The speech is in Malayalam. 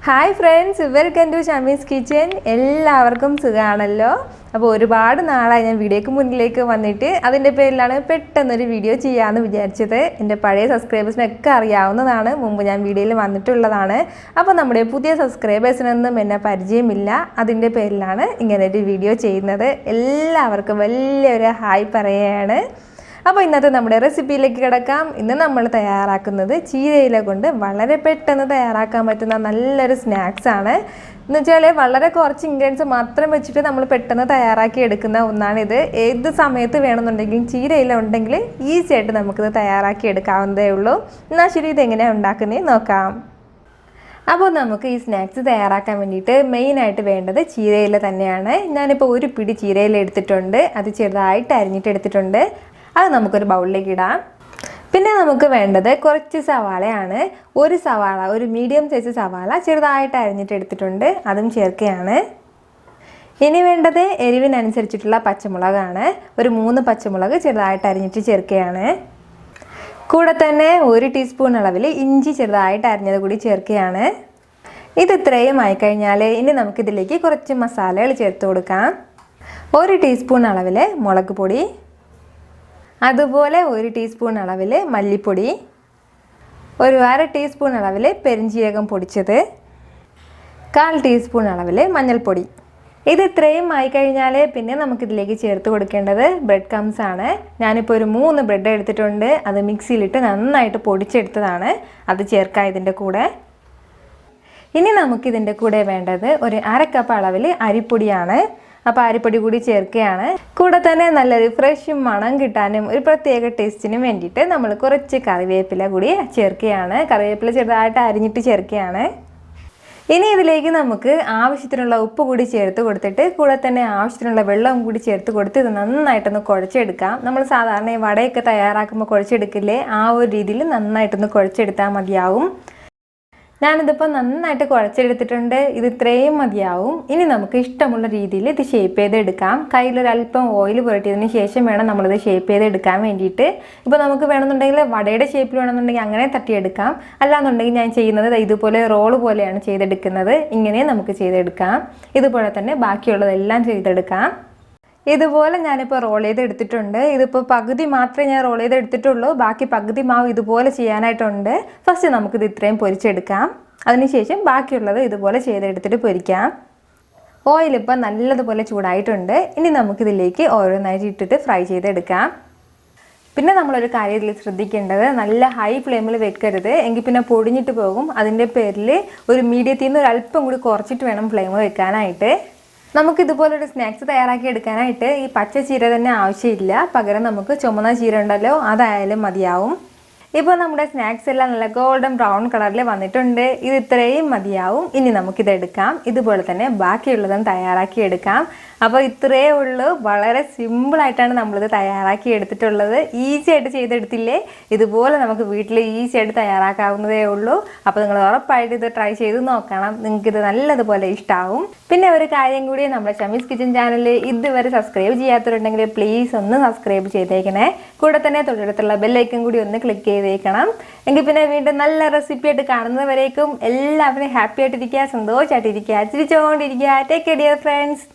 Hi friends, welcome to Shamees kitchen. എല്ലാവർക്കും സുഖമാണല്ലോ. അപ്പോൾ ഒരുപാട് നാളായി ഞാൻ വീഡിയോക്ക് മുന്നിലേക്ക് വന്നിട്ട് അതിൻ്റെ പേരിലാണ് പെട്ടെന്നൊരു വീഡിയോ ചെയ്യാമെന്ന് വിചാരിച്ചത്. എൻ്റെ പഴയ സബ്സ്ക്രൈബേഴ്സിനൊക്കെ അറിയാവുന്നതാണ്, മുമ്പ് ഞാൻ വീഡിയോയിൽ വന്നിട്ടുള്ളതാണ്. അപ്പോൾ നമ്മുടെ പുതിയ സബ്സ്ക്രൈബേഴ്സിനൊന്നും എന്നെ പരിചയമില്ല, അതിൻ്റെ പേരിലാണ് ഇങ്ങനൊരു വീഡിയോ ചെയ്യുന്നത്. എല്ലാവർക്കും വലിയൊരു ഹായ് പറയുകയാണ്. അപ്പോൾ ഇന്നത്തെ നമ്മുടെ റെസിപ്പിയിലേക്ക് കിടക്കാം. ഇന്ന് നമ്മൾ തയ്യാറാക്കുന്നത് ചീരയില കൊണ്ട് വളരെ പെട്ടെന്ന് തയ്യാറാക്കാൻ പറ്റുന്ന നല്ലൊരു സ്നാക്സാണ്. എന്ന് വെച്ചാൽ വളരെ കുറച്ച് ഇൻഗ്രീഡിയൻസ് മാത്രം വെച്ചിട്ട് നമ്മൾ പെട്ടെന്ന് തയ്യാറാക്കി എടുക്കുന്ന ഒന്നാണിത്. ഏത് സമയത്ത് വേണമെന്നുണ്ടെങ്കിലും ചീരയില ഉണ്ടെങ്കിൽ ഈസി ആയിട്ട് നമുക്കിത് തയ്യാറാക്കി എടുക്കാവുന്നതേ ഉള്ളൂ. എന്നാൽ ശരി, ഇതെങ്ങനെയാണ് ഉണ്ടാക്കുന്നത് നോക്കാം. അപ്പോൾ നമുക്ക് ഈ സ്നാക്സ് തയ്യാറാക്കാൻ വേണ്ടിയിട്ട് മെയിനായിട്ട് വേണ്ടത് ചീരയില തന്നെയാണ്. ഞാനിപ്പോൾ ഒരു പിടി ചീരയില എടുത്തിട്ടുണ്ട്, അത് ചെറുതായിട്ട് അരിഞ്ഞിട്ട് എടുത്തിട്ടുണ്ട്. അത് നമുക്കൊരു ബൗളിലേക്ക് ഇടാം. പിന്നെ നമുക്ക് വേണ്ടത് കുറച്ച് സവാളയാണ്. ഒരു സവാള, ഒരു മീഡിയം സൈസ് സവാള ചെറുതായിട്ട് അരിഞ്ഞിട്ട് എടുത്തിട്ടുണ്ട്, അതും ചേർക്കുകയാണ്. ഇനി വേണ്ടത് എരിവിനനുസരിച്ചിട്ടുള്ള പച്ചമുളകാണ്. ഒരു 3 പച്ചമുളക് ചെറുതായിട്ട് അരിഞ്ഞിട്ട് ചേർക്കുകയാണ്. കൂടെ തന്നെ 1 ടീസ്പൂൺ അളവിൽ ഇഞ്ചി ചെറുതായിട്ട് അരിഞ്ഞത് കൂടി ചേർക്കുകയാണ്. ഇത് ഇത്രയും ആയിക്കഴിഞ്ഞാൽ ഇനി നമുക്കിതിലേക്ക് കുറച്ച് മസാലകൾ ചേർത്ത് കൊടുക്കാം. 1 ടീസ്പൂൺ അളവിൽ മുളക് പൊടി, അതുപോലെ 1 ടീസ്പൂൺ അളവിൽ മല്ലിപ്പൊടി, ഒരു 1/2 ടീസ്പൂൺ അളവിൽ പെരിഞ്ജീരകം പൊടിച്ചത്, 1/4 ടീസ്പൂൺ അളവിൽ മഞ്ഞൾപ്പൊടി. ഇത് ഇത്രയും ആയിക്കഴിഞ്ഞാൽ പിന്നെ നമുക്കിതിലേക്ക് ചേർത്ത് കൊടുക്കേണ്ടത് ബ്രെഡ് ക്രംസ് ആണ്. ഞാനിപ്പോൾ ഒരു 3 ബ്രെഡ് എടുത്തിട്ടുണ്ട്, അത് മിക്സിയിലിട്ട് നന്നായിട്ട് പൊടിച്ചെടുത്തതാണ്, അത് ചേർക്കാം ഇതിൻ്റെ കൂടെ. ഇനി നമുക്കിതിൻ്റെ കൂടെ വേണ്ടത് ഒരു 1/2 കപ്പ് അളവിൽ അരിപ്പൊടിയാണ്. അപ്പോൾ അരിപ്പൊടി കൂടി ചേർക്കുകയാണ്. കൂടെ തന്നെ നല്ലൊരു ഫ്രഷ് മണം കിട്ടാനും ഒരു പ്രത്യേക ടേസ്റ്റിനും വേണ്ടിയിട്ട് നമ്മൾ കുറച്ച് കറിവേപ്പില കൂടി ചേർക്കുകയാണ്. കറിവേപ്പില ചെറുതായിട്ട് അരിഞ്ഞിട്ട് ചേർക്കുകയാണ്. ഇനി ഇതിലേക്ക് നമുക്ക് ആവശ്യത്തിനുള്ള ഉപ്പ് കൂടി ചേർത്ത് കൊടുത്തിട്ട് കൂടെ തന്നെ ആവശ്യത്തിനുള്ള വെള്ളം കൂടി ചേർത്ത് കൊടുത്ത് ഇത് നന്നായിട്ടൊന്ന് കുഴച്ചെടുക്കാം. നമ്മൾ സാധാരണ വടയൊക്കെ തയ്യാറാക്കുമ്പോൾ കുഴച്ചെടുക്കില്ലേ, ആ ഒരു രീതിയിൽ നന്നായിട്ടൊന്ന് കുഴച്ചെടുത്താൽ മതിയാവും. ഞാനിതിപ്പോൾ നന്നായിട്ട് കുഴച്ചെടുത്തിട്ടുണ്ട്, ഇത് ഇത്രയും മതിയാവും. ഇനി നമുക്ക് ഇഷ്ടമുള്ള രീതിയിൽ ഇത് ഷേപ്പ് ചെയ്തെടുക്കാം. കയ്യിലൊരല്പം ഓയിൽ പുരട്ടിയതിന് ശേഷം വേണം നമ്മളിത് ഷേപ്പ് ചെയ്തെടുക്കാൻ വേണ്ടിയിട്ട്. ഇപ്പോൾ നമുക്ക് വേണമെന്നുണ്ടെങ്കിൽ വടയുടെ ഷേപ്പിൽ വേണമെന്നുണ്ടെങ്കിൽ അങ്ങനെ തട്ടിയെടുക്കാം. അല്ലാന്നുണ്ടെങ്കിൽ ഞാൻ ചെയ്യുന്നത് ഇതുപോലെ റോള് പോലെയാണ് ചെയ്തെടുക്കുന്നത്. ഇങ്ങനെ നമുക്ക് ചെയ്തെടുക്കാം. ഇതുപോലെ തന്നെ ബാക്കിയുള്ളതെല്ലാം ചെയ്തെടുക്കാം. ഇതുപോലെ ഞാനിപ്പോൾ റോൾ ചെയ്തെടുത്തിട്ടുണ്ട്. ഇതിപ്പോൾ പകുതി മാത്രമേ ഞാൻ റോൾ ചെയ്തെടുത്തിട്ടുള്ളൂ, ബാക്കി പകുതി മാവ് ഇതുപോലെ ചെയ്യാനായിട്ടുണ്ട്. ഫസ്റ്റ് നമുക്കിത് ഇത്രയും പൊരിച്ചെടുക്കാം, അതിനുശേഷം ബാക്കിയുള്ളത് ഇതുപോലെ ചെയ്തെടുത്തിട്ട് പൊരിക്കാം. ഓയിലിപ്പോൾ നല്ലതുപോലെ ചൂടായിട്ടുണ്ട്. ഇനി നമുക്കിതിലേക്ക് ഓരോന്നായിട്ട് ഇട്ടിട്ട് ഫ്രൈ ചെയ്തെടുക്കാം. പിന്നെ നമ്മളൊരു കാര്യം ഇതിൽ ശ്രദ്ധിക്കേണ്ടത്, നല്ല ഹൈ ഫ്ലെയിമിൽ വെക്കരുത്, എങ്കിൽ പിന്നെ പൊടിഞ്ഞിട്ട് പോകും. അതിൻ്റെ പേരിൽ ഒരു മീഡിയത്തിൽ നിന്ന് ഒരു അല്പം കൂടി കുറച്ചിട്ട് വേണം ഫ്ലെയിം വെക്കാനായിട്ട്. നമുക്കിതുപോലൊരു സ്നാക്സ് തയ്യാറാക്കി എടുക്കാനായിട്ട് ഈ പച്ച ചീര തന്നെ ആവശ്യമില്ല, പകരം നമുക്ക് ചുമന്ന ചീര ഉണ്ടല്ലോ, അതായാലും മതിയാവും. ഇപ്പോൾ നമ്മുടെ സ്നാക്സ് എല്ലാം നല്ല ഗോൾഡൻ ബ്രൗൺ കളറിൽ വന്നിട്ടുണ്ട്. ഇത് ഇത്രയും മതിയാവും. ഇനി നമുക്കിതെടുക്കാം. ഇതുപോലെ തന്നെ ബാക്കിയുള്ളതും തയ്യാറാക്കി എടുക്കാം. അപ്പോൾ ഇത്രയേ ഉള്ളൂ. വളരെ സിമ്പിളായിട്ടാണ് നമ്മളിത് തയ്യാറാക്കി എടുത്തിട്ടുള്ളത്. ഈസി ആയിട്ട് ചെയ്തെടുത്തില്ലേ, ഇതുപോലെ നമുക്ക് വീട്ടിൽ ഈസി ആയിട്ട് തയ്യാറാക്കാവുന്നതേ ഉള്ളൂ. അപ്പോൾ നിങ്ങൾ ഉറപ്പായിട്ട് ഇത് ട്രൈ ചെയ്ത് നോക്കണം, നിങ്ങൾക്കിത് നല്ലതുപോലെ ഇഷ്ടമാവും. പിന്നെ ഒരു കാര്യം കൂടി, നമ്മുടെ ഷമീസ് കിച്ചൻ ചാനൽ ഇതുവരെ സബ്സ്ക്രൈബ് ചെയ്യാത്തവരുണ്ടെങ്കിൽ പ്ലീസ് ഒന്ന് സബ്സ്ക്രൈബ് ചെയ്തേക്കണേ. കൂടെ തന്നെ തൊട്ടടുത്തുള്ള ബെല്ലൈക്കൺ കൂടി ഒന്ന് ക്ലിക്ക് ചെയ്തേക്കണം. എങ്കിൽ പിന്നെ വീണ്ടും നല്ല റെസിപ്പി ആയിട്ട് കാണുന്നവരേക്കും എല്ലാവരും ഹാപ്പി ആയിട്ടിരിക്കുക, സന്തോഷമായിട്ടിരിക്കുക, ചിരിച്ചുകൊണ്ടിരിക്കുക. Take care dear friends.